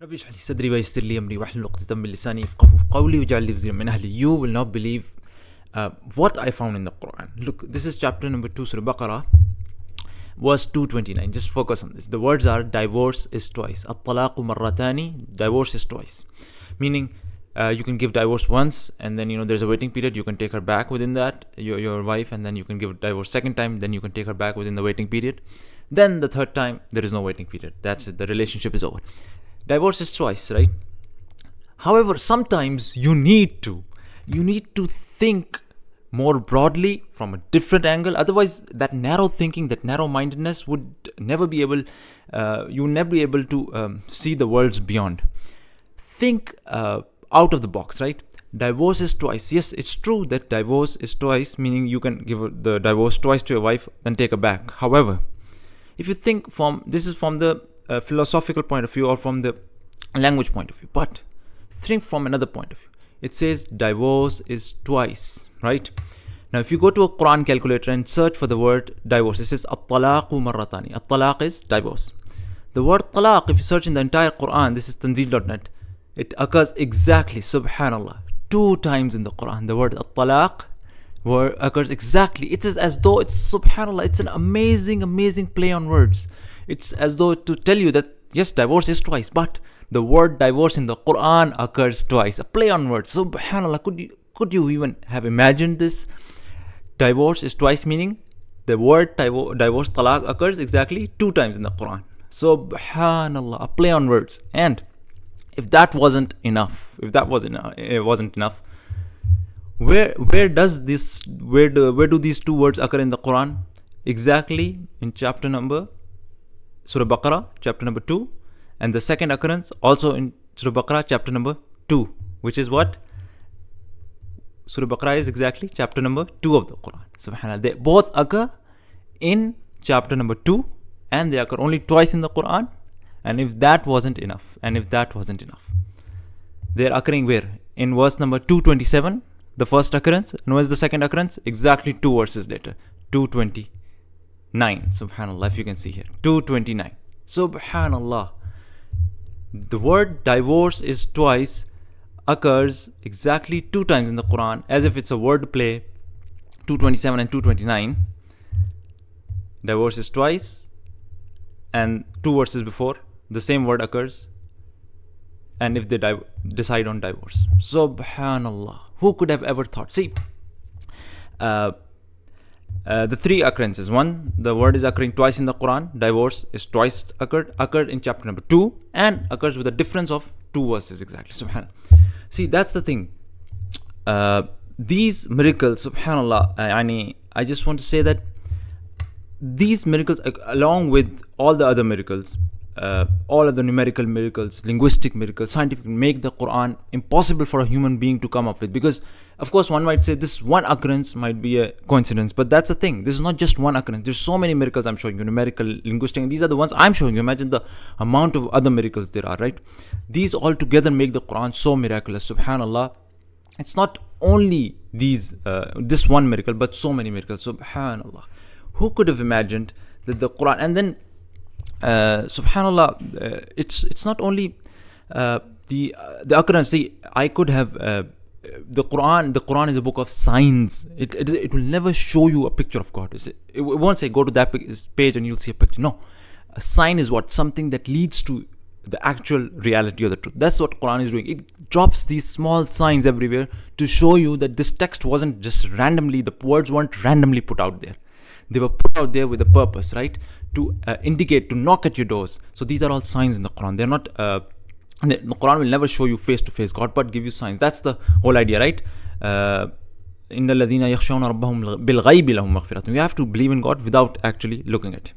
ربي اشرح لي صدري ويسر لي امري واحلل عقدة من لساني يفقهوا قولي واجعل لي وزيرا من اهلي. You will not believe what I found in the Quran. Look, this is chapter number 2, Surah Baqarah, verse 229. Just focus on this. The words are: divorce is twice. At-talaqu marratani. Divorce is twice. Meaning, you can give divorce once, and then there's a waiting period. You can take her back within that, your wife, and then you can give divorce second time. Then you can take her back within the waiting period. Then the third time, there is no waiting period. That's it. The relationship is over. Divorce is twice, right? However, sometimes you need to think more broadly from a different angle. Otherwise, that narrow thinking, that narrow-mindedness would never be able. You would never be able to see the worlds beyond. Think out of the box, right? Divorce is twice. Yes, it's true that divorce is twice, meaning you can give the divorce twice to your wife, then take her back. However, if you think from the philosophical point of view or from the language point of view, but think from another point of view. It says divorce is twice, right? Now, if you go to a Qur'an calculator and search for the word divorce, it says at-talaqu marratani. At-talaq is divorce. The word talaq, if you search in the entire Qur'an, this is tanzil.net, it occurs exactly, subhanallah, 2 times in the Qur'an. The word at-talaq occurs exactly. It is as though it's subhanallah. It's an amazing play on words. It's as though to tell you that yes, divorce is twice, but the word divorce in the Quran occurs twice. A play on words. Subhanallah, could you even have imagined this? Divorce is twice, meaning the word divorce, talaq, occurs exactly 2 times in the Quran. Subhanallah, a play on words. And if that wasn't enough, where do these 2 words occur in the Quran? Exactly in chapter number Surah Baqarah, chapter number 2, and the second occurrence also in Surah Baqarah, chapter number 2, which is what? Surah Baqarah is exactly chapter number 2 of the Quran. Subhanallah. They both occur in chapter number 2, and they occur only twice in the Quran. And if that wasn't enough, they're occurring where? In verse number 227, the first occurrence, and where's the second occurrence? Exactly 2 verses later, 229. Subhanallah, if you can see here, 229. Subhanallah. The word divorce is twice, occurs exactly 2 times in the Quran, as if it's a word play. 227 and 229. Divorce is twice, and 2 verses before, the same word occurs, and if they decide on divorce. Subhanallah. Who could have ever thought? See, the 3 occurrences. 1, the word is occurring twice in the Quran. Divorce is twice occurred in chapter number 2, and occurs with a difference of 2 verses exactly. Subhanallah. See, that's the thing. These miracles, subhanallah, I just want to say that these miracles, along with all the other miracles, all of the numerical miracles, linguistic miracles, scientific, make the Quran impossible for a human being to come up with. Because, of course, one might say this one occurrence might be a coincidence, but that's the thing. This is not just one occurrence. There's so many miracles I'm showing you, numerical, linguistic, and these are the ones I'm showing you. Imagine the amount of other miracles there are, right? These all together make the Quran so miraculous. Subhanallah. It's not only this one miracle, but so many miracles. Subhanallah. Who could have imagined that the Quran, and then subhanallah, it's not only the occurrence. See, I could have the Quran is a book of signs. It will never show you a picture of God. It won't say go to that page and you'll see a picture. No, a sign is what? Something that leads to the actual reality or the truth. That's what Quran is doing. It drops these small signs everywhere to show you that this text wasn't just randomly, the words weren't randomly put out there. They were put out there with a purpose, right? To indicate, to knock at your doors. So these are all signs in the Quran. They're not, the Quran will never show you face to face God, but give you signs. That's the whole idea, right? إِنَّ الَّذِينَ يَخْشَوْنَ رَبَّهُمْ بِالْغَيْبِ لَهُمْ مَغْفِرَةٌ. You have to believe in God without actually looking at it.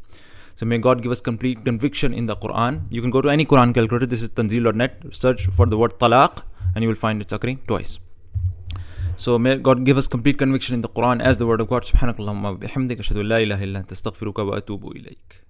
So may God give us complete conviction in the Quran. You can go to any Quran calculator. This is tanzil.net. Search for the word talaq, and you will find it's occurring twice. So may God give us complete conviction in the Quran as the word of God. Subhanakallahumma bihamdika ashhadu an la ilaha illa anta astaghfiruka wa atubu ilayk.